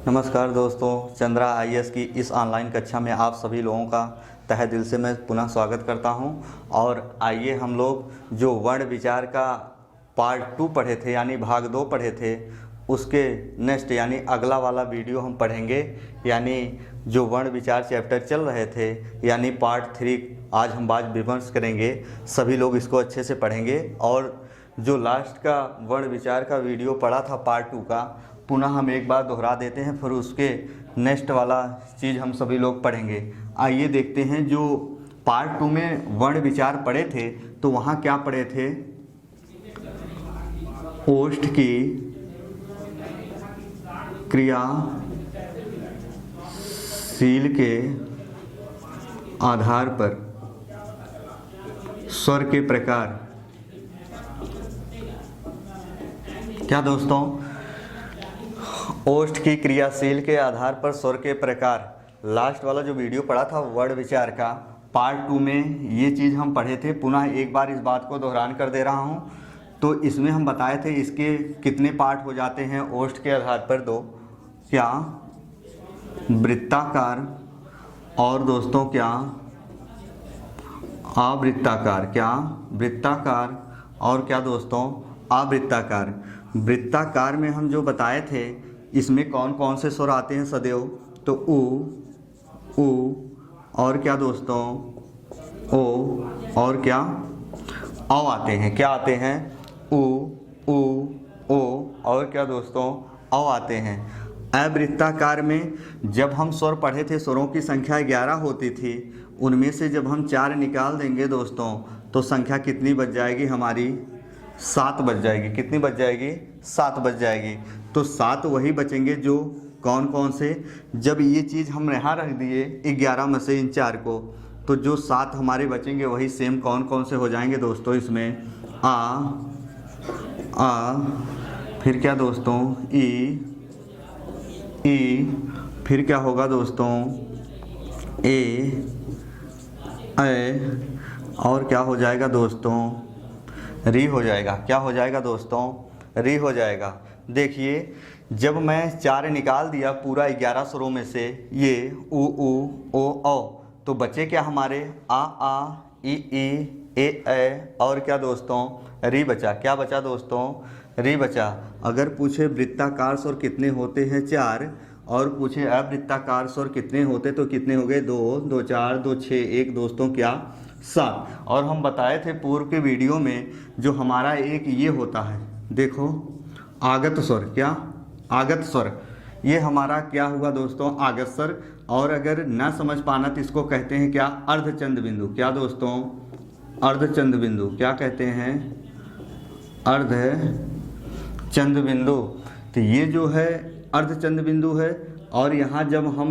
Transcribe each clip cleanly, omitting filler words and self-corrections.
नमस्कार दोस्तों, चंद्रा आईएएस की इस ऑनलाइन कक्षा में आप सभी लोगों का तहे दिल से मैं पुनः स्वागत करता हूं। और आइए हम लोग जो वर्ण विचार का पार्ट 2 पढ़े थे यानी भाग 2 पढ़े थे, उसके नेक्स्ट यानी अगला वाला वीडियो हम पढ़ेंगे। यानी जो वर्ण विचार चैप्टर चल रहे थे यानी पार्ट 3 आज हम बात विमर्श करेंगे। सभी लोग इसको अच्छे से पढ़ेंगे। और जो लास्ट का वर्ण विचार का वीडियो पढ़ा था पार्ट 2 का, पुनः हम एक बार दोहरा देते हैं, फिर उसके नेक्स्ट वाला चीज़ हम सभी लोग पढ़ेंगे। आइए देखते हैं जो पार्ट 2 में वर्ण विचार पढ़े थे तो वहाँ क्या पढ़े थे। ओष्ठ की क्रियाशील के आधार पर स्वर के प्रकार। क्या दोस्तों, ओष्ठ की क्रियाशील के आधार पर स्वर के प्रकार। लास्ट वाला जो वीडियो पढ़ा था वर्ण विचार का पार्ट 2 में ये चीज़ हम पढ़े थे। पुनः एक बार इस बात को दोहरान कर दे रहा हूँ। तो इसमें हम बताए थे इसके कितने पार्ट हो जाते हैं ओष्ठ के आधार पर 2। क्या वृत्ताकार और दोस्तों क्या आवृत्ताकार। क्या वृत्ताकार और क्या दोस्तों आवृत्ताकार। वृत्ताकार में हम जो बताए थे इसमें कौन कौन से स्वर आते हैं सदैव, तो उ और क्या दोस्तों ओ और क्या औ आते हैं। क्या आते हैं उ ओ और क्या दोस्तों औ आते हैं। अवृत्ताकार में जब हम स्वर पढ़े थे स्वरों की संख्या 11 होती थी, उनमें से जब हम 4 निकाल देंगे दोस्तों तो संख्या कितनी बच जाएगी हमारी 7 बच जाएगी। कितनी बच जाएगी 7 बच जाएगी। तो 7 वही बचेंगे जो कौन कौन से, जब ये चीज़ हम यहाँ रख दिए 11 में से इन 4 को, तो जो 7 हमारे बचेंगे वही सेम कौन कौन से हो जाएंगे दोस्तों। इसमें आ फिर क्या दोस्तों ई फिर क्या होगा दोस्तों ए और क्या हो जाएगा दोस्तों री हो जाएगा। क्या हो जाएगा दोस्तों री हो जाएगा। देखिए जब मैं 4 निकाल दिया पूरा 11 स्वरों में से ये उ ओ औ, तो बचे क्या हमारे आ ई ए और क्या दोस्तों री बचा। क्या बचा दोस्तों री बचा। अगर पूछे वृत्ताकार स्वर कितने होते हैं 4 और पूछे अवृत्ताकार स्वर कितने होते तो कितने हो गए 2 2 4 2 6 1 दोस्तों क्या 7। और हम बताए थे पूर्व के वीडियो में जो हमारा एक ये होता है, देखो आगत स्वर। क्या आगत स्वर, ये हमारा क्या हुआ दोस्तों आगत स्वर। और अगर ना समझ पाना तो इसको कहते हैं क्या अर्धचंद बिंदु। क्या दोस्तों अर्धचंद बिंदु। क्या कहते हैं अर्धचंद बिंदु। तो ये जो है अर्धचंद बिंदु है। और यहाँ जब हम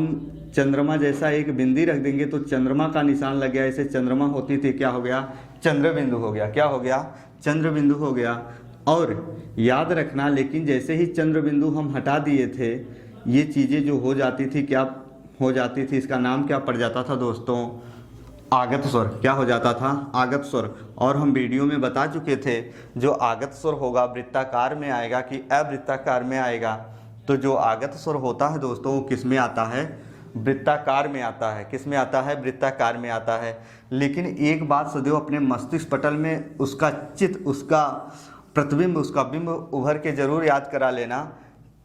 चंद्रमा जैसा एक बिंदी रख देंगे तो चंद्रमा का निशान लग गया। ऐसे चंद्रमा होती थी, क्या हो गया चंद्र बिंदु हो गया। क्या हो गया चंद्र बिंदु हो गया। और याद रखना, लेकिन जैसे ही चंद्र बिंदु हम हटा दिए थे ये चीज़ें जो हो जाती थी, क्या हो जाती थी, इसका नाम क्या पड़ जाता था दोस्तों आगत स्वर। क्या हो जाता था आगत स्वर। और हम वीडियो में बता चुके थे जो आगत स्वर होगा वृत्ताकार में आएगा कि अवृत्ताकार में आएगा। तो जो आगत स्वर होता है दोस्तों वो किस में आता है वृत्ताकार में आता है। किस में आता है वृत्ताकार में आता है। लेकिन एक बात सदैव अपने मस्तिष्क पटल में उसका चित्त, उसका प्रतिबिंब, उसका बिंब उभर के जरूर याद करा लेना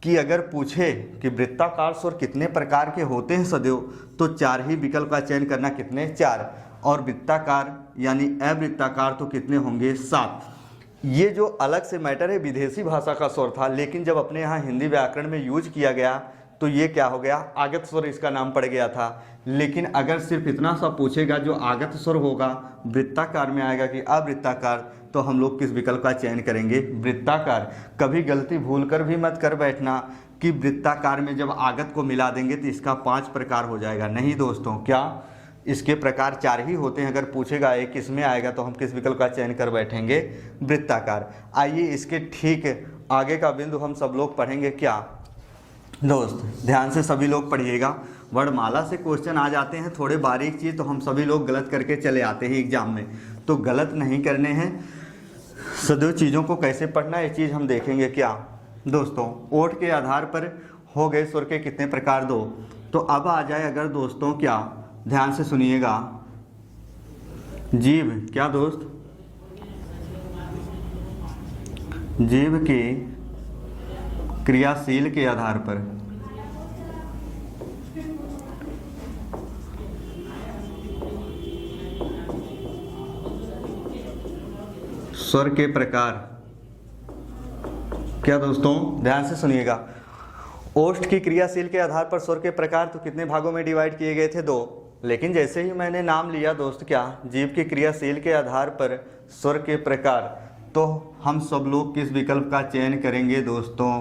कि अगर पूछे कि वृत्ताकार स्वर कितने प्रकार के होते हैं सदैव, तो 4 ही विकल्प का चयन करना। कितने 4। और वृत्ताकार यानी अवृत्ताकार तो कितने होंगे 7। ये जो अलग से मैटर है विदेशी भाषा का स्वर था, लेकिन जब अपने यहाँ हिंदी व्याकरण में यूज किया गया तो ये क्या हो गया आगत स्वर इसका नाम पड़ गया था। लेकिन अगर सिर्फ इतना सा पूछेगा जो आगत स्वर होगा वृत्ताकार में आएगा कि अवृत्ताकार, तो हम लोग किस विकल्प का चयन करेंगे वृत्ताकार। कभी गलती भूल कर भी मत कर बैठना कि वृत्ताकार में जब आगत को मिला देंगे तो इसका 5 प्रकार हो जाएगा। नहीं दोस्तों, क्या इसके प्रकार 4 ही होते हैं। अगर पूछेगा एक किस में आएगा तो हम किस विकल्प का चयन कर बैठेंगे वृत्ताकार। आइए इसके ठीक आगे का बिंदु हम सब लोग पढ़ेंगे। क्या दोस्त ध्यान से सभी लोग पढ़िएगा। वर्णमाला से क्वेश्चन आ जाते हैं थोड़े बारीक चीज़, तो हम सभी लोग गलत करके चले आते हैं एग्जाम में, तो गलत नहीं करने हैं। सदैव चीज़ों को कैसे पढ़ना है ये चीज़ हम देखेंगे। क्या दोस्तों, ओठ के आधार पर हो गए स्वर के कितने प्रकार? 2। तो अब आ जाए अगर दोस्तों, क्या ध्यान से सुनिएगा, जीव, क्या दोस्त, जीव के क्रियाशील के आधार पर स्वर के प्रकार। क्या दोस्तों, ध्यान से सुनिएगा, ओष्ठ की क्रियाशील के आधार पर स्वर के प्रकार तो कितने भागों में डिवाइड किए गए थे? 2। लेकिन जैसे ही मैंने नाम लिया दोस्त, क्या जीव की क्रियाशील के आधार पर स्वर के प्रकार, तो हम सब लोग किस विकल्प का चयन करेंगे दोस्तों?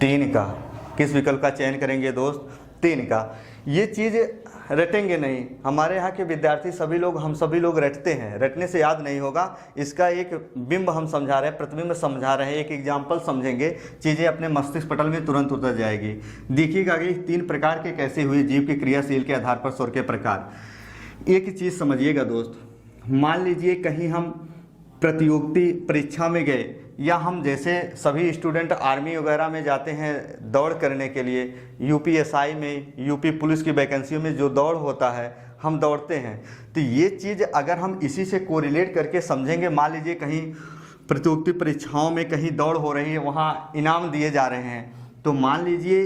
3 का। किस विकल्प का चयन करेंगे दोस्त? 3 का। ये चीज़ रटेंगे नहीं, हमारे यहाँ के विद्यार्थी सभी लोग, हम सभी लोग रटते हैं, रटने से याद नहीं होगा। इसका एक बिंब हम समझा रहे हैं, प्रतिबिंब समझा रहे हैं, एक एग्जाम्पल समझेंगे, चीज़ें अपने मस्तिष्क पटल में तुरंत उतर जाएगी। देखिएगा कि 3 प्रकार के कैसे हुए जीव के क्रियाशील के आधार पर स्वर के प्रकार। एक चीज़ समझिएगा दोस्त, मान लीजिए कहीं हम प्रतियोगिता परीक्षा में गए, या हम जैसे सभी स्टूडेंट आर्मी वगैरह में जाते हैं दौड़ करने के लिए, यूपीएसआई में, यूपी पुलिस की वैकेंसियों में जो दौड़ होता है हम दौड़ते हैं, तो ये चीज़ अगर हम इसी से कोरिलेट करके समझेंगे, मान लीजिए कहीं प्रतियोगिता परीक्षाओं में कहीं दौड़ हो रही है, वहाँ इनाम दिए जा रहे हैं, तो मान लीजिए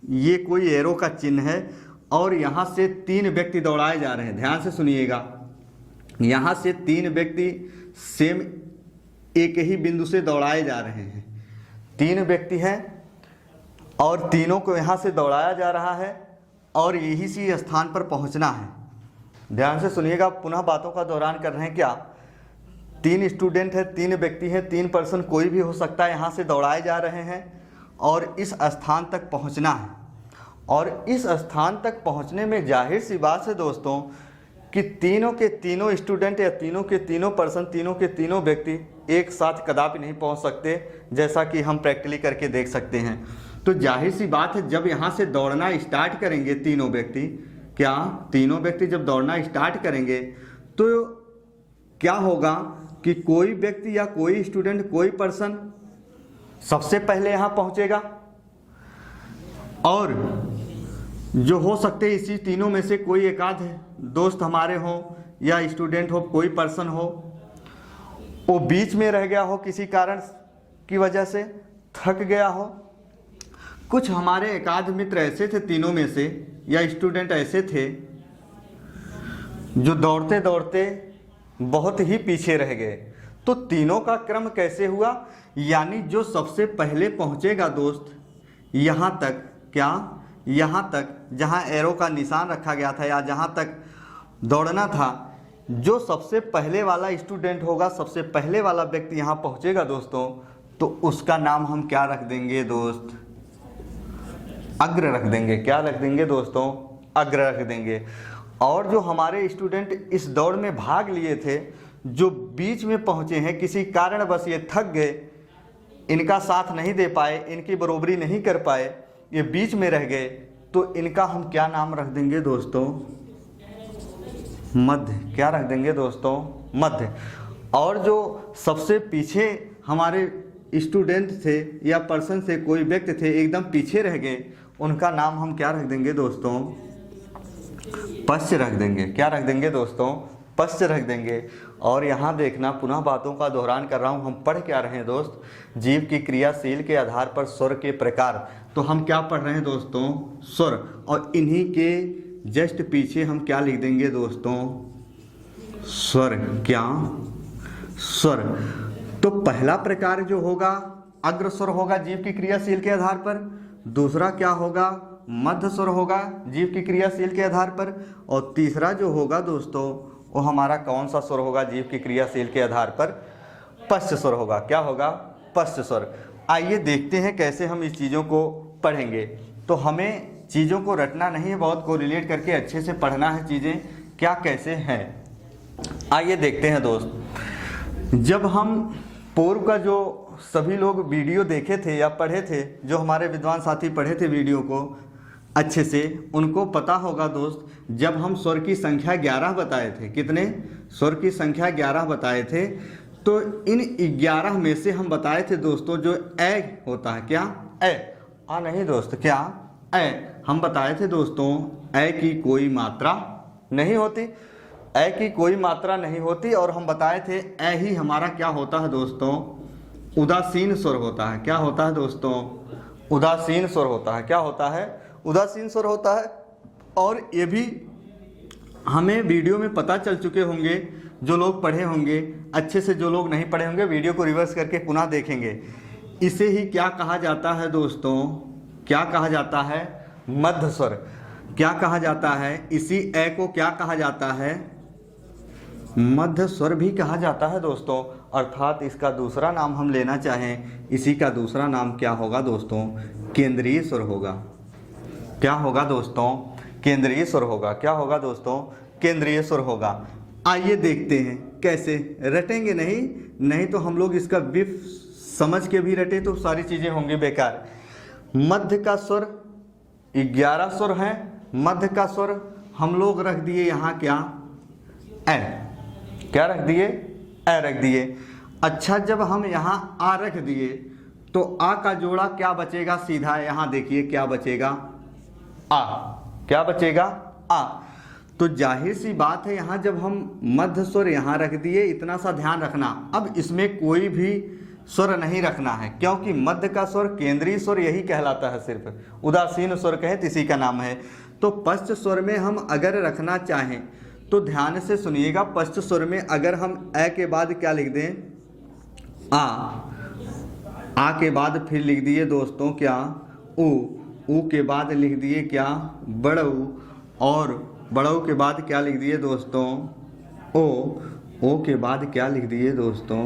ये कोई एरो का चिन्ह है और यहाँ से 3 व्यक्ति दौड़ाए जा रहे हैं। ध्यान से सुनिएगा, यहाँ से 3 व्यक्ति सेम एक ही बिंदु से दौड़ाए जा रहे हैं। 3 व्यक्ति हैं और तीनों को यहाँ से दौड़ाया जा रहा है और यही सी स्थान पर पहुँचना है। ध्यान से सुनिएगा, पुनः बातों का दोहरान कर रहे हैं। क्या 3 स्टूडेंट हैं, 3 व्यक्ति हैं, 3 पर्सन कोई भी हो सकता है, यहाँ से दौड़ाए जा रहे हैं और इस स्थान तक पहुँचना है। और इस स्थान तक पहुँचने में जाहिर सी बात है दोस्तों कि तीनों के तीनों स्टूडेंट या तीनों के तीनों पर्सन, तीनों के तीनों व्यक्ति एक साथ कदापि नहीं पहुंच सकते, जैसा कि हम प्रैक्टिकली करके देख सकते हैं। तो जाहिर सी बात है, जब यहाँ से दौड़ना स्टार्ट करेंगे तीनों व्यक्ति, क्या तीनों व्यक्ति जब दौड़ना स्टार्ट करेंगे तो क्या होगा कि कोई व्यक्ति या कोई स्टूडेंट, कोई पर्सन सबसे पहले यहाँ पहुँचेगा और जो हो सकते हैं इसी तीनों में से कोई एक आध दोस्त हमारे हो या स्टूडेंट हो, कोई पर्सन हो, वो बीच में रह गया हो, किसी कारण की वजह से थक गया हो। कुछ हमारे एकाध मित्र ऐसे थे तीनों में से, या स्टूडेंट ऐसे थे जो दौड़ते दौड़ते बहुत ही पीछे रह गए। तो तीनों का क्रम कैसे हुआ? यानी जो सबसे पहले पहुंचेगा दोस्त यहाँ तक, क्या यहाँ तक जहाँ एरो का निशान रखा गया था या जहाँ तक दौड़ना था, जो सबसे पहले वाला स्टूडेंट होगा, सबसे पहले वाला व्यक्ति यहाँ पहुँचेगा दोस्तों, तो उसका नाम हम क्या रख देंगे दोस्त? अग्र रख देंगे। क्या रख देंगे दोस्तों? अग्र रख देंगे। और जो हमारे स्टूडेंट इस दौड़ में भाग लिए थे, जो बीच में पहुँचे हैं, किसी कारणवश ये थक गए, इनका साथ नहीं दे पाए, इनकी बरोबरी नहीं कर पाए, ये बीच में रह गए, तो इनका हम क्या नाम रख देंगे दोस्तों? मध्य। क्या रख देंगे दोस्तों? मध्य। और जो सबसे पीछे हमारे स्टूडेंट थे या पर्सन से, कोई व्यक्ति थे एकदम पीछे रह गए, उनका नाम हम क्या रख देंगे दोस्तों? पश्च रख देंगे। क्या रख देंगे दोस्तों? पश्च रख देंगे। और यहाँ देखना, पुनः बातों का दोहरान कर रहा हूँ, हम पढ़ क्या रहे हैं दोस्त? जीव की क्रियाशील के आधार पर स्वर के प्रकार। तो हम क्या पढ़ रहे हैं दोस्तों? स्वर। और इन्हीं के जस्ट पीछे हम क्या लिख देंगे दोस्तों? स्वर। क्या? स्वर। तो पहला प्रकार जो होगा अग्र स्वर होगा जीव की क्रियाशील के आधार पर, दूसरा क्या होगा? मध्य स्वर होगा जीव की क्रियाशील के आधार पर, और तीसरा जो होगा दोस्तों वो हमारा कौन सा स्वर होगा जीव की क्रियाशील के आधार पर? पश्च स्वर होगा। क्या होगा? पश्च स्वर। आइए देखते हैं कैसे हम इस चीज़ों को पढ़ेंगे। तो हमें चीज़ों को रटना नहीं है, बहुत कोरिलेट करके अच्छे से पढ़ना है चीज़ें क्या कैसे हैं। आइए देखते हैं दोस्त, जब हम पूर्व का जो सभी लोग वीडियो देखे थे या पढ़े थे, जो हमारे विद्वान साथी पढ़े थे वीडियो को अच्छे से, उनको पता होगा दोस्त, जब हम स्वर की संख्या 11 बताए थे, कितने? स्वर की संख्या 11 बताए थे, तो इन 11 में से हम बताए थे दोस्तों जो ए होता है, क्या? ए, आ नहीं दोस्त, क्या ए। हम बताए थे दोस्तों ए की कोई मात्रा नहीं होती, ए की कोई मात्रा नहीं होती, और हम बताए थे ए ही हमारा क्या होता है दोस्तों, उदासीन स्वर होता है। क्या होता है दोस्तों, उदासीन स्वर होता है। क्या होता है, उदासीन स्वर होता है। और ये भी हमें वीडियो में पता चल चुके होंगे, जो लोग पढ़े होंगे अच्छे से, जो लोग नहीं पढ़े होंगे वीडियो को रिवर्स करके पुनः देखेंगे। इसे ही क्या कहा जाता है दोस्तों, क्या कहा जाता है, मध्य स्वर। क्या कहा जाता है, इसी ए को क्या कहा जाता है, मध्य स्वर भी कहा जाता है दोस्तों। अर्थात इसका दूसरा नाम हम लेना चाहें, इसी का दूसरा नाम क्या होगा दोस्तों, केंद्रीय स्वर होगा। क्या होगा दोस्तों, केंद्रीय स्वर होगा। क्या होगा दोस्तों, केंद्रीय स्वर होगा। आइए देखते हैं कैसे रटेंगे। नहीं तो हम लोग इसका विफ समझ के भी रटे तो सारी चीजें होंगी बेकार। मध्य का स्वर 11 स्वर हैं। मध्य का स्वर हम लोग रख दिए यहाँ क्या, ए। क्या रख दिए, ए रख दिए। अच्छा, जब हम यहाँ आ रख दिए तो आ का जोड़ा क्या बचेगा, सीधा यहाँ देखिए क्या बचेगा, आ। क्या बचेगा, आ। तो जाहिर सी बात है यहाँ जब हम मध्य स्वर यहाँ रख दिए, इतना सा ध्यान रखना, अब इसमें कोई भी स्वर नहीं रखना है, क्योंकि मध्य का स्वर केंद्रीय स्वर यही कहलाता है, सिर्फ उदासीन स्वर कहे तो इसी का नाम है। तो पश्च स्वर में हम अगर रखना चाहें तो ध्यान से सुनिएगा। पश्च स्वर में अगर हम ए के बाद क्या लिख दें, आ के बाद फिर लिख दिए दोस्तों क्या, ऊ के बाद लिख दिए क्या, बड़ऊ, और बड़ऊ के बाद क्या लिख दिए दोस्तों, ओ के बाद क्या लिख दिए दोस्तों,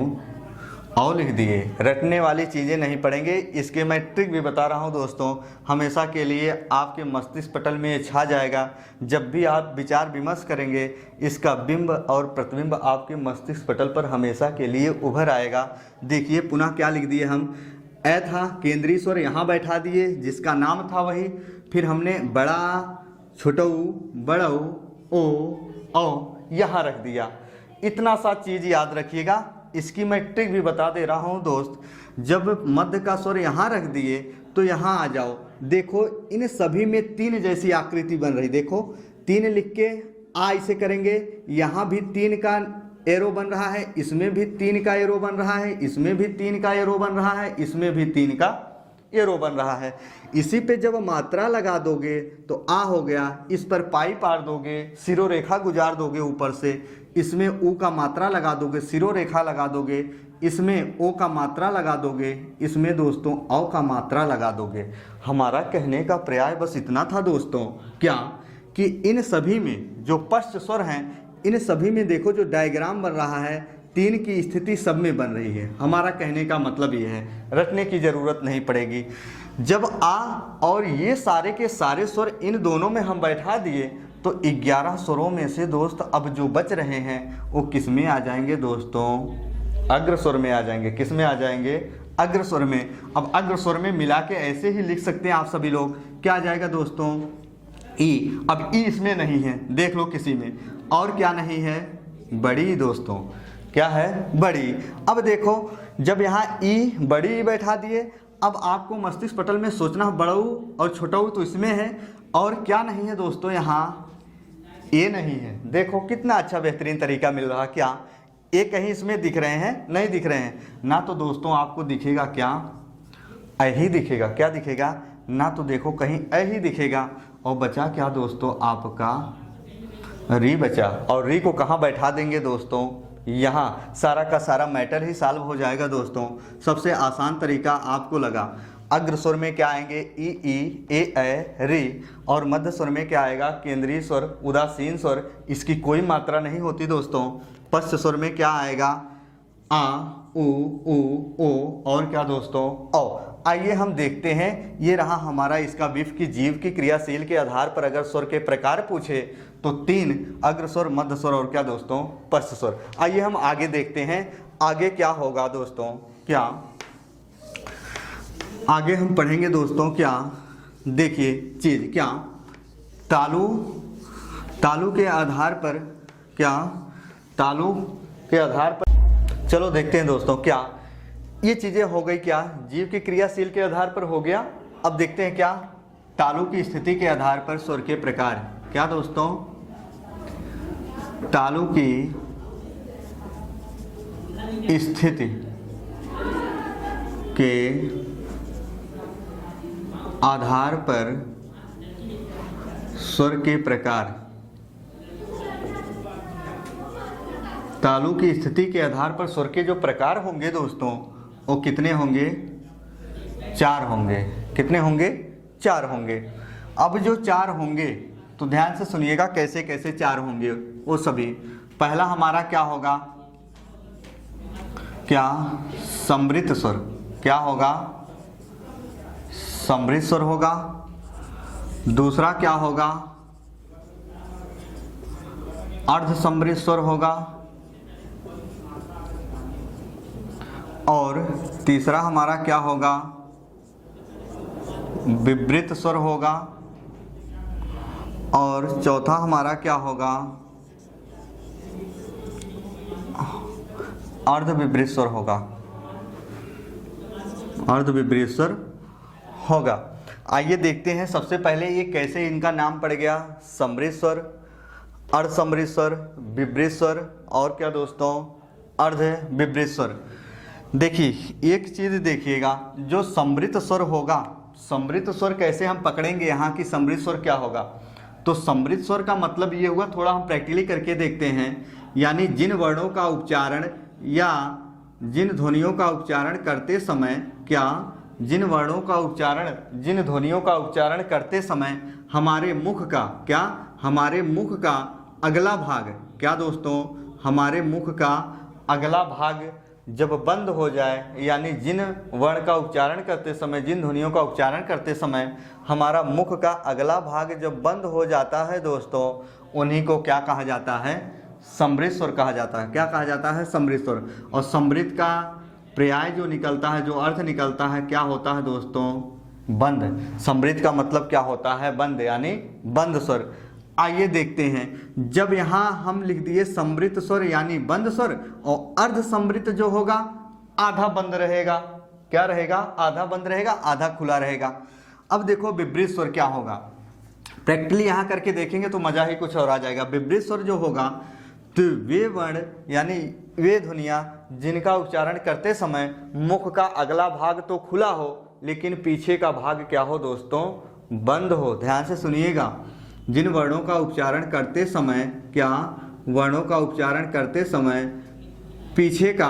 औ लिख दिए। रटने वाली चीज़ें नहीं पढ़ेंगे, इसके मैं ट्रिक भी बता रहा हूँ दोस्तों, हमेशा के लिए आपके मस्तिष्क पटल में ये छा जाएगा। जब भी आप विचार विमर्श करेंगे, इसका बिंब और प्रतिबिंब आपके मस्तिष्क पटल पर हमेशा के लिए उभर आएगा। देखिए पुनः क्या लिख दिए हम, ए था केंद्रीय स्वर, यहाँ बैठा दिए जिसका नाम था वही, फिर हमने बड़ा, छोटऊ, बड़ऊ, ओ यहाँ रख दिया। इतना सा चीज़ याद रखिएगा। इसकी मैं ट्रिक भी बता दे रहा हूँ दोस्त, जब मध्य का स्वर यहाँ रख दिए तो यहाँ आ जाओ, देखो इन सभी में 3 जैसी आकृति बन रही। देखो 3 लिख के आ इसे करेंगे, यहाँ भी 3 का एरो बन रहा है, इसमें भी 3 का एरो बन रहा है, इसमें भी 3 का एरो बन रहा है, इसमें भी 3 का एरो बन रहा है। इसी पे जब मात्रा लगा दोगे तो आ हो गया, इस पर पाई पार दोगे, सिरो रेखा गुजार दोगे ऊपर से, इसमें ऊ का मात्रा लगा दोगे, सिरो रेखा लगा दोगे, इसमें ओ का मात्रा लगा दोगे, इसमें दोस्तों औ का मात्रा लगा दोगे। हमारा कहने का प्रयास बस इतना था दोस्तों, क्या कि इन सभी में जो पश्च स्वर हैं, इन सभी में देखो जो डायग्राम बन रहा है, 3 की स्थिति सब में बन रही है। हमारा कहने का मतलब ये है, रटने की ज़रूरत नहीं पड़ेगी। जब आ और ये सारे के सारे स्वर इन दोनों में हम बैठा दिए तो 11 स्वरों में से दोस्त अब जो बच रहे हैं वो किस में आ जाएंगे दोस्तों, अग्र स्वर में आ जाएंगे। किस में आ जाएंगे, अग्र स्वर में। अब अग्र स्वर में मिला के ऐसे ही लिख सकते हैं आप सभी लोग, क्या आ जाएगा दोस्तों, ई। अब ई इसमें नहीं है, देख लो किसी में, और क्या नहीं है, बड़ी दोस्तों, क्या है, बड़ी। अब देखो जब यहाँ ई बड़ी बैठा दिए, अब आपको मस्तिष्क पटल में सोचना, बड़ऊ और छोटऊ तो इसमें है, और क्या नहीं है दोस्तों, यहाँ ए नहीं है। देखो कितना अच्छा बेहतरीन तरीका मिल रहा, क्या ए कहीं इसमें दिख रहे हैं, नहीं दिख रहे हैं ना, तो दोस्तों आपको दिखेगा क्या, ऐ ही दिखेगा। क्या दिखेगा ना, तो देखो कहीं ऐ ही दिखेगा, और बचा क्या दोस्तों आपका, री बचा। और री को कहाँ बैठा देंगे दोस्तों, यहाँ। सारा का सारा मैटर ही सॉल्व हो जाएगा दोस्तों। सबसे आसान तरीका आपको लगा। अग्र स्वर में क्या आएंगे, ई, ए, री, और मध्य स्वर में क्या आएगा, केंद्रीय स्वर, उदासीन स्वर, इसकी कोई मात्रा नहीं होती दोस्तों। पश्च स्वर में क्या आएगा, आ, उ, ओ, और क्या दोस्तों, औ। आइए हम देखते हैं, ये रहा हमारा इसका विफ की जीव की क्रियाशील के आधार पर अगर स्वर के प्रकार पूछे तो 3 अग्र स्वर, मध्य स्वर और क्या दोस्तों, पश्च स्वर। आइए हम आगे देखते हैं आगे क्या होगा दोस्तों, क्या आगे हम पढ़ेंगे दोस्तों, क्या देखिए चीज, क्या तालु के आधार पर, क्या तालु के आधार पर, चलो देखते हैं दोस्तों, क्या ये चीजें हो गई, क्या जीव की क्रियाशील के आधार पर हो गया, अब देखते हैं क्या, तालु की स्थिति के आधार पर स्वर के प्रकार। क्या दोस्तों, तालु की स्थिति के आधार पर स्वर के प्रकार। तालु की स्थिति के आधार पर स्वर के जो प्रकार होंगे दोस्तों, वो कितने होंगे? 4 होंगे। कितने होंगे? 4 होंगे। अब जो 4 होंगे तो ध्यान से सुनिएगा कैसे कैसे 4 होंगे वो सभी। पहला हमारा क्या होगा? क्या? समृत स्वर। क्या होगा? समृत स्वर होगा। दूसरा क्या होगा? अर्ध समृत स्वर होगा। और तीसरा हमारा क्या होगा? विवृत स्वर होगा। और चौथा हमारा क्या होगा? अर्ध विवृत स्वर होगा। अर्ध विवृत स्वर होगा। आइए देखते हैं सबसे पहले ये कैसे इनका नाम पड़ गया। समृत स्वर, अर्ध समृत स्वर, विवृत स्वर और क्या दोस्तों? अर्ध विवृत स्वर। देखिए एक चीज देखिएगा, जो समृत स्वर होगा, समृत स्वर कैसे हम पकड़ेंगे यहाँ की समृत स्वर क्या होगा? तो समृत स्वर का मतलब ये हुआ, थोड़ा हम प्रैक्टिकली करके देखते हैं, यानी जिन वर्णों का उच्चारण या जिन ध्वनियों का उच्चारण करते समय क्या, जिन वर्णों का उच्चारण, जिन ध्वनियों का उच्चारण करते समय हमारे मुख का क्या, हमारे मुख का अगला भाग क्या दोस्तों, हमारे मुख का अगला भाग जब बंद हो जाए, यानी जिन वर्ण का उच्चारण करते समय, जिन ध्वनियों का उच्चारण करते समय हमारा मुख का अगला भाग जब बंद हो जाता है दोस्तों, उन्हीं को क्या कहा जाता है? समृत स्वर कहा जाता है। क्या कहा जाता है? समृत स्वर। और समृत का पर्याय जो निकलता है, जो अर्थ निकलता है, क्या होता है दोस्तों? बंद। समृत का मतलब क्या होता है? बंद, यानी बंद स्वर। आइए देखते हैं, जब यहाँ हम लिख दिए समृत स्वर यानी बंद स्वर, और अर्ध समृत जो होगा आधा बंद रहेगा। क्या रहेगा? आधा बंद रहेगा, आधा खुला रहेगा। अब देखो विवृत स्वर क्या होगा, प्रैक्टिकली यहाँ करके देखेंगे तो मजा ही कुछ और आ जाएगा। विवृत स्वर जो होगा तो वे वर्ण यानी वे ध्वनियाँ जिनका उच्चारण करते समय मुख का अगला भाग तो खुला हो, लेकिन पीछे का भाग क्या हो दोस्तों? बंद हो। ध्यान से सुनिएगा, जिन वर्णों का उच्चारण करते समय क्या, वर्णों का उच्चारण करते समय पीछे का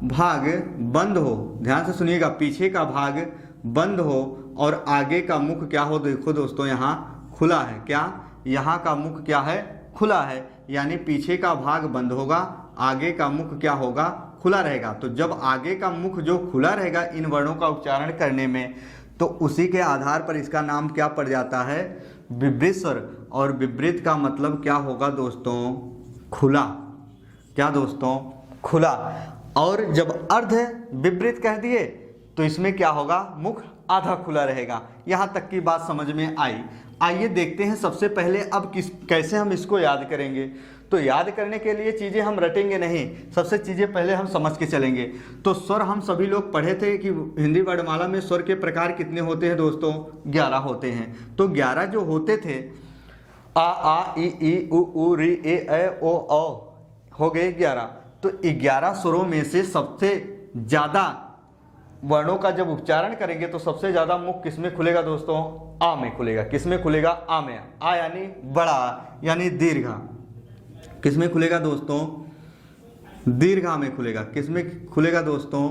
भाग बंद हो। ध्यान से सुनिएगा, पीछे का भाग बंद हो और आगे का मुख क्या हो? देखो दोस्तों यहाँ खुला है। क्या? यहाँ का मुख क्या है? खुला है। यानी पीछे का भाग बंद होगा, आगे का मुख क्या होगा? खुला रहेगा। तो जब आगे का मुख जो खुला रहेगा इन वर्णों का उच्चारण करने में, तो उसी के आधार पर इसका नाम क्या पड़ जाता है? विवृत स्वर। और विवृत का मतलब क्या होगा दोस्तों? खुला। क्या दोस्तों? खुला। और जब अर्ध विवृत कह दिए तो इसमें क्या होगा? मुख आधा खुला रहेगा। यहाँ तक की बात समझ में आई। आइए देखते हैं सबसे पहले अब कैसे हम इसको याद करेंगे। तो याद करने के लिए चीज़ें हम रटेंगे नहीं, सबसे चीज़ें पहले हम समझ के चलेंगे। तो स्वर हम सभी लोग पढ़े थे कि हिंदी वर्णमाला में स्वर के प्रकार कितने होते हैं दोस्तों? 11 होते हैं। तो 11 जो होते थे, आ ई ई उ री ए ओ हो गए 11। तो 11 स्वरों में से सबसे ज़्यादा वर्णों का जब उच्चारण करेंगे तो सबसे ज़्यादा मुख किसमें खुलेगा दोस्तों? आ में खुलेगा। किसमें खुलेगा? आ में। आ यानी बड़ा, यानी दीर्घ। किसमें खुलेगा दोस्तों? दीर्घ आ में खुलेगा। किसमें खुलेगा दोस्तों?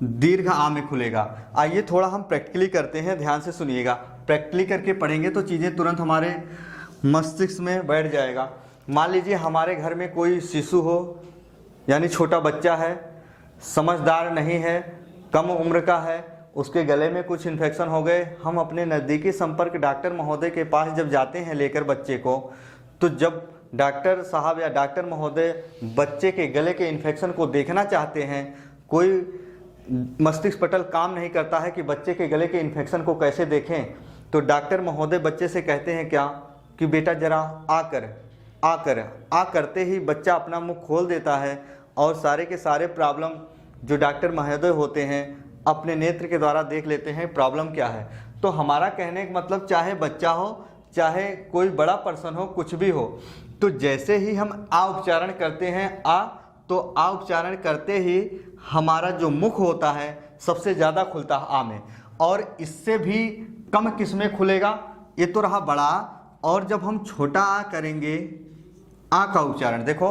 दीर्घ आ में खुलेगा। आइए थोड़ा हम प्रैक्टिकली करते हैं, ध्यान से सुनिएगा। प्रैक्टिकली करके पढ़ेंगे तो चीज़ें तुरंत हमारे मस्तिष्क में बैठ जाएगा। मान लीजिए हमारे घर में कोई शिशु हो, यानी छोटा बच्चा है, समझदार नहीं है, कम उम्र का है, उसके गले में कुछ इन्फेक्शन हो गए। हम अपने नज़दीकी संपर्क डॉक्टर महोदय के पास जब जाते हैं लेकर बच्चे को, तो जब डॉक्टर साहब या डॉक्टर महोदय बच्चे के गले के इन्फेक्शन को देखना चाहते हैं, कोई मस्तिष्क पटल काम नहीं करता है कि बच्चे के गले के इन्फेक्शन को कैसे देखें, तो डॉक्टर महोदय बच्चे से कहते हैं क्या कि बेटा जरा आ करते ही बच्चा अपना मुंह खोल देता है और सारे के सारे प्रॉब्लम जो डॉक्टर महोदय होते हैं अपने नेत्र के द्वारा देख लेते हैं प्रॉब्लम क्या है। तो हमारा कहने का मतलब चाहे बच्चा हो चाहे कोई बड़ा पर्सन हो, कुछ भी हो, तो जैसे ही हम आ उच्चारण करते हैं आ, तो आ उच्चारण करते ही हमारा जो मुख होता है सबसे ज़्यादा खुलता है आ में, और इससे भी कम किस में खुलेगा? ये तो रहा बड़ा। और जब हम छोटा आ करेंगे, आ का उच्चारण देखो,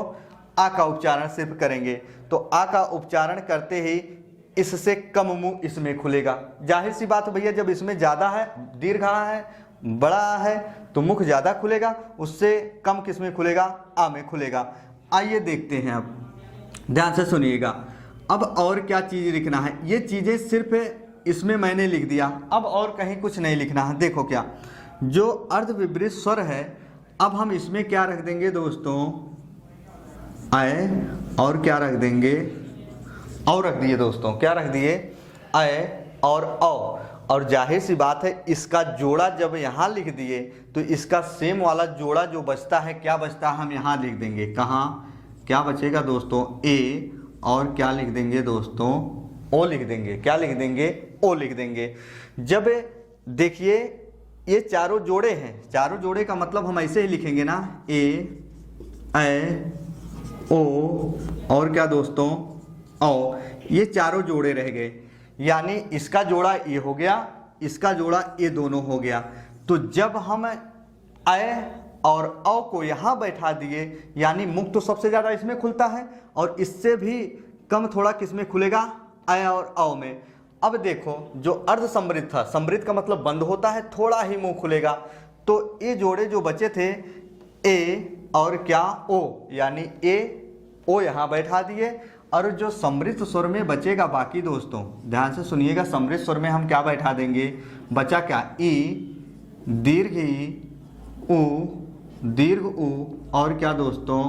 आ का उच्चारण सिर्फ करेंगे तो आ का उच्चारण करते ही इससे कम मुंह इसमें खुलेगा। जाहिर सी बात है भैया, जब इसमें ज़्यादा है, दीर्घ आ है, बड़ा आ है, तो मुख ज़्यादा खुलेगा, उससे कम किस में खुलेगा? आ में खुलेगा। आइए देखते हैं, अब ध्यान से सुनिएगा। अब और क्या चीज़ लिखना है, ये चीज़ें सिर्फ इसमें मैंने लिख दिया, अब और कहीं कुछ नहीं लिखना है। देखो क्या, जो अर्धविपरीत स्वर है, अब हम इसमें क्या रख देंगे दोस्तों? अय, और क्या रख देंगे? और रख दिए दोस्तों, क्या रख दिए? अय और औ। और जाहिर सी बात है, इसका जोड़ा जब यहाँ लिख दिए तो इसका सेम वाला जोड़ा जो बचता है, क्या बचता है? हम यहाँ लिख देंगे। कहाँ क्या बचेगा दोस्तों? ए, और क्या लिख देंगे दोस्तों? ओ लिख देंगे। क्या लिख देंगे? ओ लिख देंगे। जब देखिए ये चारों जोड़े हैं, चारों जोड़े का मतलब हम ऐसे ही लिखेंगे ना, ए, ओ, और क्या दोस्तों? ओ। ये चारों जोड़े रह गए, यानी इसका जोड़ा ये हो गया, इसका जोड़ा ये दोनों हो गया। तो जब हम अय और औ को यहाँ बैठा दिए, यानी मुख तो सबसे ज़्यादा इसमें खुलता है और इससे भी कम थोड़ा किस में खुलेगा? अय और औ में। अब देखो, जो अर्ध समृद्ध था, समृद्ध का मतलब बंद होता है, थोड़ा ही मुंह खुलेगा, तो ये जोड़े जो बचे थे, ए और क्या? ओ, यानी ए, ओ यहाँ बैठा दिए। और जो समृद्ध स्वर में बचेगा बाकी दोस्तों, ध्यान से सुनिएगा, समृद्ध स्वर में हम क्या बैठा देंगे? बचा क्या? ई, दीर्घ ई, उ, दीर्घ उ, और क्या दोस्तों?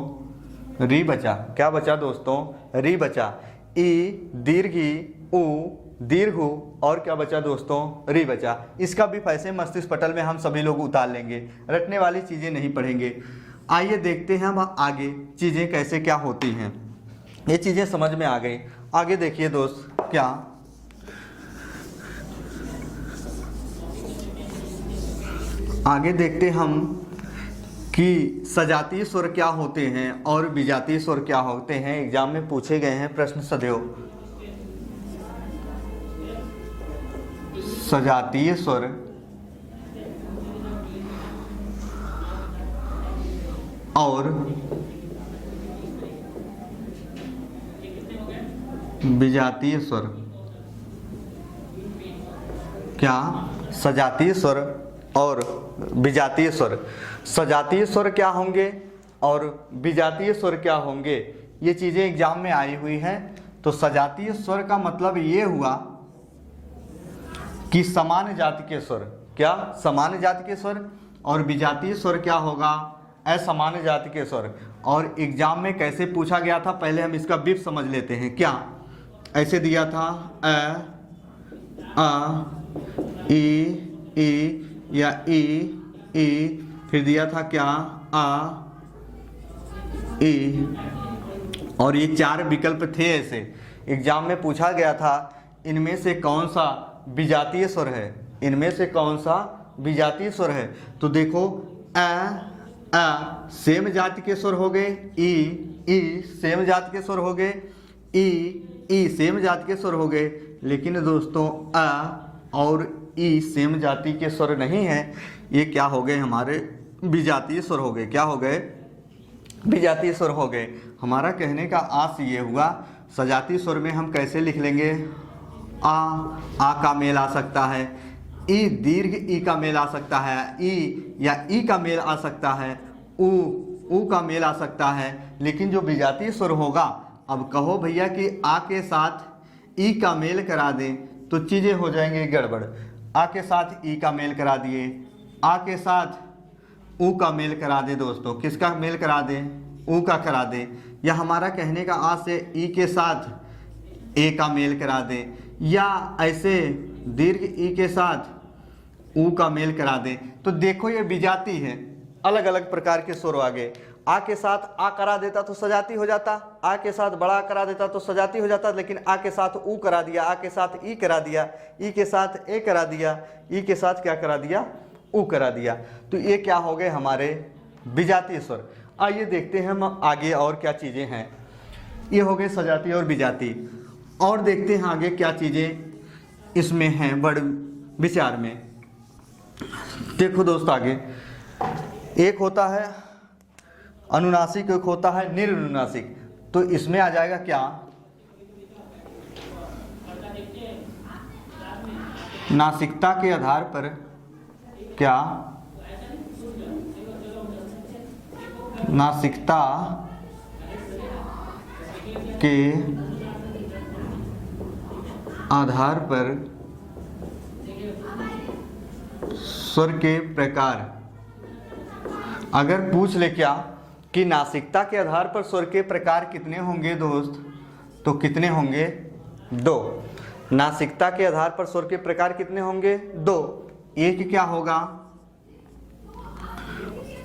री बचा। क्या बचा दोस्तों? री बचा। ई, दीर्घ ई, उ, दीर्घ उ, और क्या बचा दोस्तों? री बचा। इसका भी पैसे मस्तिष्क पटल में हम सभी लोग उतार लेंगे, रटने वाली चीज़ें नहीं पढ़ेंगे। आइए देखते हैं हम आगे चीज़ें कैसे क्या होती हैं। ये चीज़ें समझ में आ गई। आगे देखिए दोस्त, क्या आगे देखते हम कि सजातीय स्वर क्या होते हैं और विजातीय स्वर क्या होते हैं। एग्जाम में पूछे गए हैं प्रश्न सदैव। सजातीय स्वर और विजातीय स्वर। क्या? सजातीय स्वर और विजातीय स्वर। सजातीय स्वर क्या होंगे और विजातीय स्वर क्या होंगे, ये चीज़ें एग्जाम में आई हुई हैं। तो सजातीय स्वर का मतलब ये हुआ कि समान जाति के स्वर। क्या? समान जाति के स्वर। और विजातीय स्वर क्या होगा? असमान जाति के स्वर। और एग्जाम में कैसे पूछा गया था, पहले हम इसका विप समझ लेते हैं। क्या ऐसे दिया था? अ, आ, ई या ई, फिर दिया था क्या? आ, ई, और ये चार विकल्प थे ऐसे। एग्जाम में पूछा गया था इनमें से कौन सा विजातीय स्वर है, इनमें से कौन सा विजातीय स्वर है। तो देखो, अ सेम जाति के स्वर हो गए, ई सेम जाति के स्वर हो गए, ई सेम जाति के स्वर हो गए। लेकिन दोस्तों अ और ई सेम जाति के स्वर नहीं है, ये क्या हो गए? हमारे विजातीय स्वर हो गए। क्या हो गए? विजातीय स्वर हो गए। हमारा कहने का आस ये हुआ, सजातीय स्वर में हम कैसे लिख लेंगे? आ का मेल आ सकता है, ई दीर्घ ई का मेल आ सकता है, ई का मेल आ सकता है, उ का मेल आ सकता है। लेकिन जो विजातीय स्वर होगा, अब कहो भैया कि आ के साथ ई का मेल करा दें तो चीज़ें हो जाएंगी गड़बड़। आ के साथ ई का मेल करा दिए, आ के साथ उ का मेल करा दे दोस्तों। किसका मेल करा दें? उ का करा दें। या हमारा कहने का आ से ई के साथ ए का मेल करा दें, या ऐसे दीर्घ ई के साथ उ का मेल करा दें। तो देखो ये विजाती है, अलग अलग प्रकार के स्वर आ गए। आ के साथ आ करा देता तो सजाती हो जाता, आ के साथ बड़ा करा देता तो सजाती हो जाता, लेकिन आ के साथ ऊ करा दिया, आ के साथ ई करा दिया, ई के साथ ए करा दिया, ई के साथ क्या करा दिया, ऊ करा दिया। तो ये क्या हो गए हमारे विजातीय स्वर। आइए देखते हैं हम आगे और क्या चीज़ें हैं। ये हो गए सजाती और विजाती। और देखते हैं आगे क्या चीज़ें इसमें हैं वर्ण विचार में। देखो दोस्त आगे एक होता है अनुनासिक, एक होता है निरनुनासिक। तो इसमें आ जाएगा क्या, नासिकता के आधार पर क्या, नासिकता के आधार पर स्वर के प्रकार। अगर पूछ ले क्या कि नासिकता के आधार पर स्वर के प्रकार कितने होंगे दोस्त, तो कितने होंगे, 2। नासिकता के आधार पर स्वर के प्रकार कितने होंगे, 2। एक क्या होगा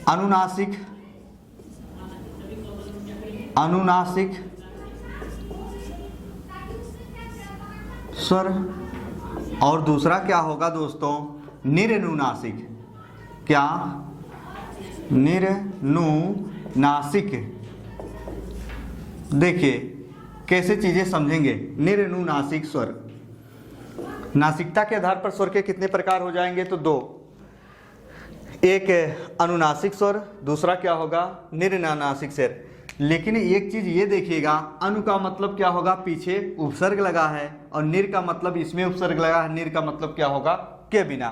अनुनासिक, अनुनासिक स्वर, और दूसरा क्या होगा दोस्तों निरनुनासिक। क्या, निरनुनासिक। देखिए कैसे चीजें समझेंगे। निरनुनासिक स्वर, नासिकता के आधार पर स्वर के कितने प्रकार हो जाएंगे, तो 2। एक अनुनासिक स्वर, दूसरा क्या होगा निरनुनासिक स्वर। लेकिन एक चीज ये देखिएगा, अनु का मतलब क्या होगा, पीछे उपसर्ग लगा है, और निर का मतलब इसमें उपसर्ग लगा है, निर का मतलब क्या होगा, के बिना।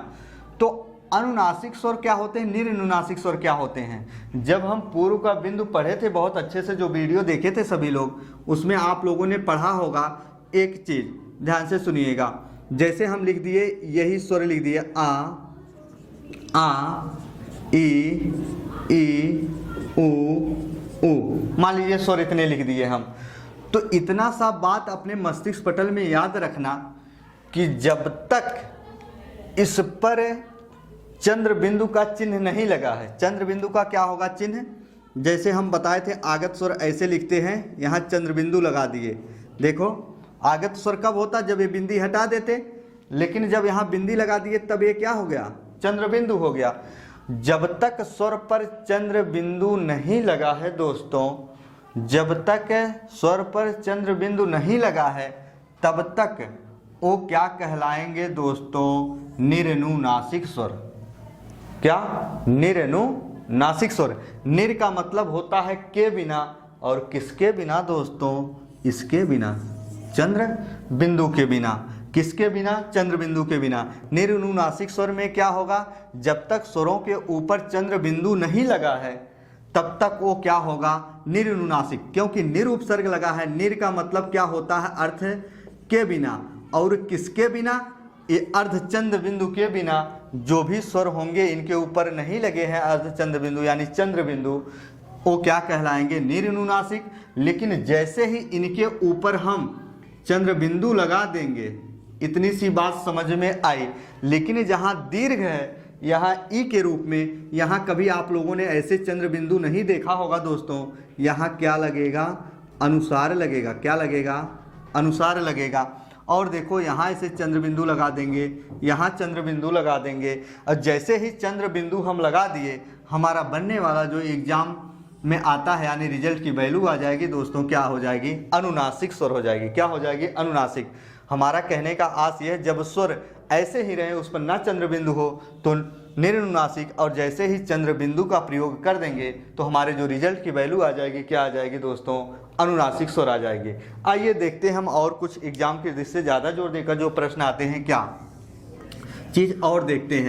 तो अनुनासिक स्वर क्या होते हैं, निरनुनासिक स्वर क्या होते हैं। जब हम पूर्व का बिंदु पढ़े थे बहुत अच्छे से, जो वीडियो देखे थे सभी लोग, उसमें आप लोगों ने पढ़ा होगा एक चीज, ध्यान से सुनिएगा। जैसे हम लिख दिए, यही स्वर लिख दिए आ ई ऊ, मान लीजिए स्वर इतने लिख दिए हम। तो इतना सा बात अपने मस्तिष्क पटल में याद रखना कि जब तक इस पर चंद्र बिंदु का चिन्ह नहीं लगा है। चंद्र बिंदु का क्या होगा चिन्ह, जैसे हम बताए थे आगत स्वर ऐसे लिखते हैं, यहाँ चंद्र बिंदु लगा दिए। देखो आगत स्वर कब होता, जब ये बिंदी हटा देते, लेकिन जब यहाँ बिंदी लगा दिए तब ये क्या हो गया, चंद्र बिंदु हो गया। जब तक स्वर पर चंद्र बिंदु नहीं लगा है दोस्तों, जब तक स्वर पर चंद्र बिंदु नहीं लगा है, तब तक वो क्या कहलाएंगे दोस्तों, निरनुनासिक स्वर। क्या, निरनुनासिक स्वर। निर का मतलब होता है के बिना, और किसके बिना दोस्तों, इसके बिना, चंद्र बिंदु के बिना। किसके बिना, चंद्र बिंदु के बिना। निरनुनासिक स्वर में क्या होगा, जब तक स्वरों के ऊपर चंद्र बिंदु नहीं लगा है तब तक वो क्या होगा, निरनुनासिक। क्योंकि निर उपसर्ग लगा है, निर का मतलब क्या होता है, अर्थ के बिना, और किसके बिना, ये अर्धचंद्र बिंदु के बिना। जो भी स्वर होंगे इनके ऊपर नहीं लगे हैं अर्धचंद्र बिंदु यानी चंद्र बिंदु, वो क्या कहलाएंगे, निरनुनासिक। लेकिन जैसे ही इनके ऊपर हम चंद्र बिंदु लगा देंगे, इतनी सी बात समझ में आई। लेकिन जहाँ दीर्घ है, यहाँ ई के रूप में, यहाँ कभी आप लोगों ने ऐसे चंद्र बिंदु नहीं देखा होगा दोस्तों। यहाँ क्या लगेगा, अनुसार लगेगा। क्या लगेगा, अनुसार लगेगा। और देखो यहाँ ऐसे चंद्र बिंदु लगा देंगे, यहाँ चंद्र बिंदु लगा देंगे, और जैसे ही चंद्र बिंदु हम लगा दिए, हमारा बनने वाला जो एग्जाम में आता है यानी रिजल्ट की वैल्यू आ जाएगी दोस्तों, क्या हो जाएगी, अनुनासिक स्वर हो जाएगी। क्या हो जाएगी, अनुनासिक। हमारा कहने का आश यह है, जब स्वर ऐसे ही रहे, उस पर ना चंद्र बिंदु हो, तो निरनुनासिक, और जैसे ही चंद्र बिंदु का प्रयोग कर देंगे तो हमारे जो रिजल्ट की वैल्यू आ जाएगी, क्या आ जाएगी दोस्तों, अनुनासिक स्वर आ जाएगी। आइए देखते हैं हम और कुछ एग्जाम के दृष्टि से ज़्यादा जोर देकर जो प्रश्न आते हैं, क्या चीज़ और देखते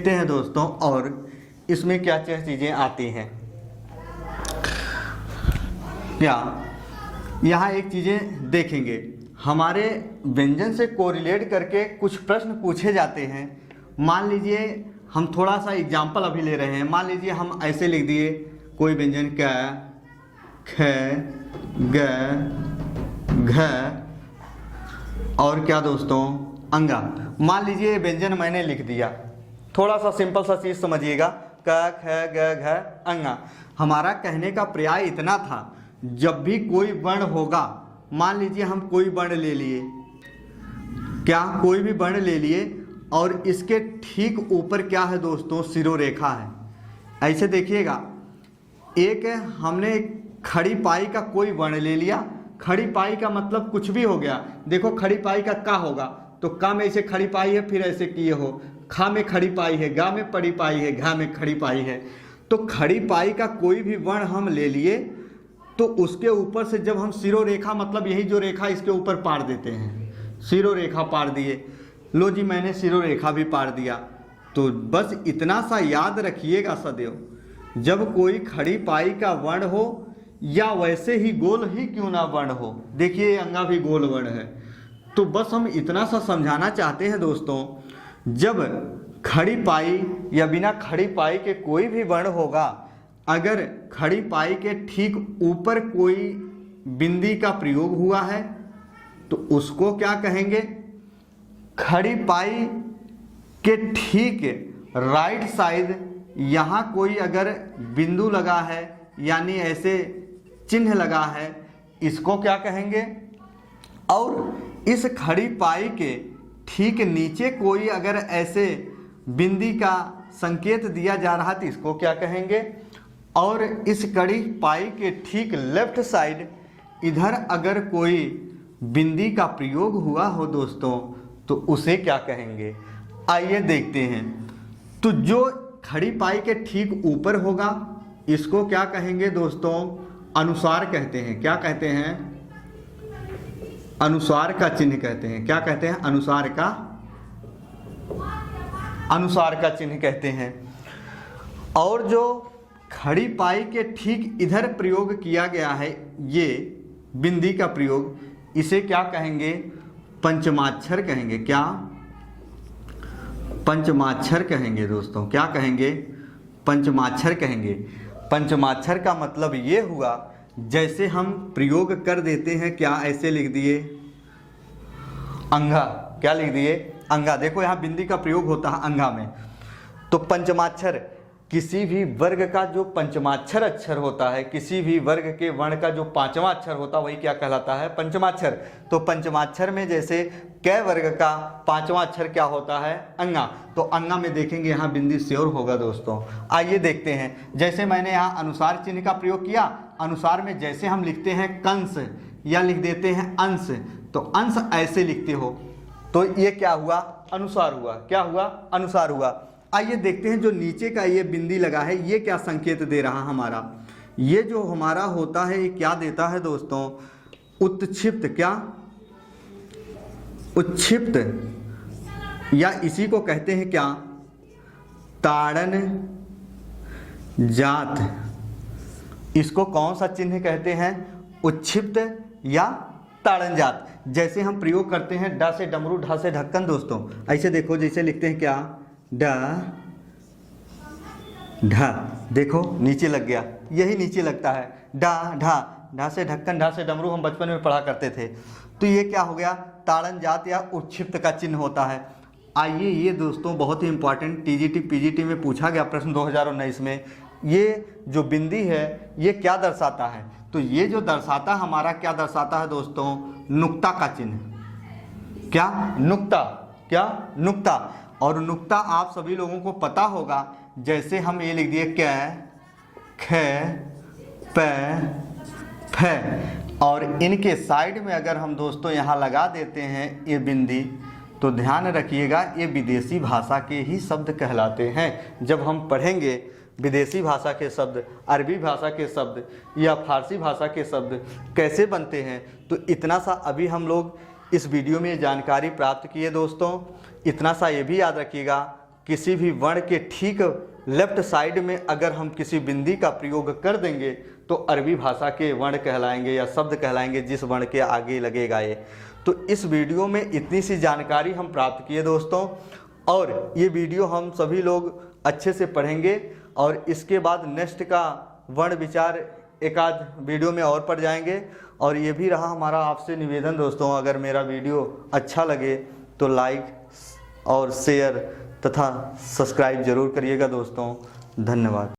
हैं दोस्तों, और इसमें क्या क्या चीज़ें आती हैं। क्या यहाँ एक चीज़ें देखेंगे, हमारे व्यंजन से कोरिलेट करके कुछ प्रश्न पूछे जाते हैं। मान लीजिए हम थोड़ा सा एग्जाम्पल अभी ले रहे हैं। मान लीजिए हम ऐसे लिख दिए कोई व्यंजन, क, ख, ग, घ, और क्या दोस्तों, अंगा। मान लीजिए व्यंजन मैंने लिख दिया, थोड़ा सा सिंपल सा चीज़ समझिएगा। क ख ग घ अंगा। हमारा कहने का पर्याय इतना था, जब भी कोई वर्ण होगा, मान लीजिए हम कोई वर्ण ले लिए, क्या कोई भी वर्ण ले लिए और इसके ठीक ऊपर क्या है दोस्तों, शिरोरेखा है। ऐसे देखिएगा, एक हमने खड़ी पाई का कोई वर्ण ले लिया, खड़ी पाई का मतलब कुछ भी हो गया। देखो खड़ी पाई का का होगा, तो का में ऐसे खड़ी पाई है, फिर ऐसे किए हो, खा में खड़ी पाई है, गा में पड़ी पाई है, घा में खड़ी पाई है। तो खड़ी पाई का कोई भी वर्ण हम ले लिए तो उसके ऊपर से जब हम शिरोरेखा, मतलब यही जो रेखा इसके ऊपर पार देते हैं, शिरोरेखा पार दिए। लो जी मैंने शिरोरेखा भी पार दिया। तो बस इतना सा याद रखिएगा सदैव, जब कोई खड़ी पाई का वर्ण हो या वैसे ही गोल ही क्यों ना वर्ण हो, देखिए अंगा भी गोल वर्ण है। तो बस हम इतना सा समझाना चाहते हैं दोस्तों, जब खड़ी पाई या बिना खड़ी पाई के कोई भी वर्ण होगा, अगर खड़ी पाई के ठीक ऊपर कोई बिंदी का प्रयोग हुआ है तो उसको क्या कहेंगे, खड़ी पाई के ठीक राइट साइड यहाँ कोई अगर बिंदु लगा है, यानी ऐसे चिन्ह लगा है, इसको क्या कहेंगे। और इस खड़ी पाई के ठीक नीचे कोई अगर ऐसे बिंदी का संकेत दिया जा रहा तो इसको क्या कहेंगे। और इस कड़ी पाई के ठीक लेफ्ट साइड इधर अगर कोई बिंदी का प्रयोग हुआ हो दोस्तों तो उसे क्या कहेंगे, आइए देखते हैं। तो जो खड़ी पाई के ठीक ऊपर होगा इसको क्या कहेंगे दोस्तों, अनुसार कहते हैं। क्या कहते हैं, अनुसार का चिन्ह कहते हैं। क्या कहते हैं, अनुसार का चिन्ह कहते हैं। और जो खड़ी पाई के ठीक इधर प्रयोग किया गया है, ये बिंदी का प्रयोग, इसे क्या कहेंगे, पंचमाक्षर कहेंगे। क्या, पंचमाक्षर कहेंगे दोस्तों। क्या कहेंगे, पंचमाक्षर कहेंगे। पंचमाक्षर का मतलब ये हुआ, जैसे हम प्रयोग कर देते हैं, क्या ऐसे लिख दिए अंगा, क्या लिख दिए अंगा। देखो यहाँ बिंदी का प्रयोग होता है अंगा में। तो पंचमाक्षर, किसी भी वर्ग का जो पंचमाक्षर अक्षर होता है, किसी भी वर्ग के वर्ण का जो पांचवा अक्षर होता है, वही क्या कहलाता है, पंचमाक्षर। तो पंचमाक्षर में जैसे कै वर्ग का पांचवा अक्षर क्या होता है, अंगा। तो अंगा में देखेंगे यहाँ बिंदी श्योर होगा दोस्तों। आइए देखते हैं, जैसे मैंने यहाँ अनुसार चिन्ह का प्रयोग किया, अनुसार में जैसे हम लिखते हैं कंस या लिख देते हैं अंश, तो अंश ऐसे लिखते हो तो ये क्या हुआ, अनुसार हुआ। क्या हुआ, अनुसार हुआ। आइए देखते हैं, जो नीचे का ये बिंदी लगा है ये क्या संकेत दे रहा हमारा, ये जो हमारा होता है ये क्या देता है दोस्तों, उत्क्षिप्त। क्या, उत्क्षिप्त, या इसी को कहते हैं क्या, ताड़न जात। इसको कौन सा चिन्ह कहते हैं, उत्क्षिप्त या ताड़न जात। जैसे हम प्रयोग करते हैं डा से डमरू, ढा से ढक्कन दोस्तों, ऐसे देखो जैसे लिखते हैं क्या, डा ढा, देखो नीचे लग गया, यही नीचे लगता है, डा ढा, ढा से ढक्कन, ढा से डमरू, हम बचपन में पढ़ा करते थे। तो ये क्या हो गया, ताड़न जात या उत्क्षिप्त का चिन्ह होता है। आइए ये दोस्तों बहुत ही इंपॉर्टेंट, टीजीटी पीजीटी में पूछा गया प्रश्न 2019 में, ये जो बिंदी है ये क्या दर्शाता है। तो ये जो दर्शाता हमारा क्या दर्शाता है दोस्तों, नुक्ता का चिन्ह। क्या, नुक्ता। क्या, नुक्ता। और नुक्ता आप सभी लोगों को पता होगा, जैसे हम ये लिख दिए कै, ख, प, फ, और इनके साइड में अगर हम दोस्तों यहाँ लगा देते हैं ये बिंदी, तो ध्यान रखिएगा ये विदेशी भाषा के ही शब्द कहलाते हैं। जब हम पढ़ेंगे विदेशी भाषा के शब्द, अरबी भाषा के शब्द या फारसी भाषा के शब्द कैसे बनते हैं, तो इतना सा अभी हम लोग इस वीडियो में जानकारी प्राप्त किए दोस्तों। इतना सा ये भी याद रखिएगा, किसी भी वर्ण के ठीक लेफ्ट साइड में अगर हम किसी बिंदी का प्रयोग कर देंगे तो अरबी भाषा के वर्ण कहलाएंगे या शब्द कहलाएंगे, जिस वर्ण के आगे लगेगा ये। तो इस वीडियो में इतनी सी जानकारी हम प्राप्त किए दोस्तों, और ये वीडियो हम सभी लोग अच्छे से पढ़ेंगे और इसके बाद नेक्स्ट का वर्ण विचार एक आध वीडियो में और पढ़ जाएंगे। और ये भी रहा हमारा आपसे निवेदन दोस्तों, अगर मेरा वीडियो अच्छा लगे तो लाइक और शेयर तथा सब्सक्राइब जरूर करिएगा दोस्तों। धन्यवाद।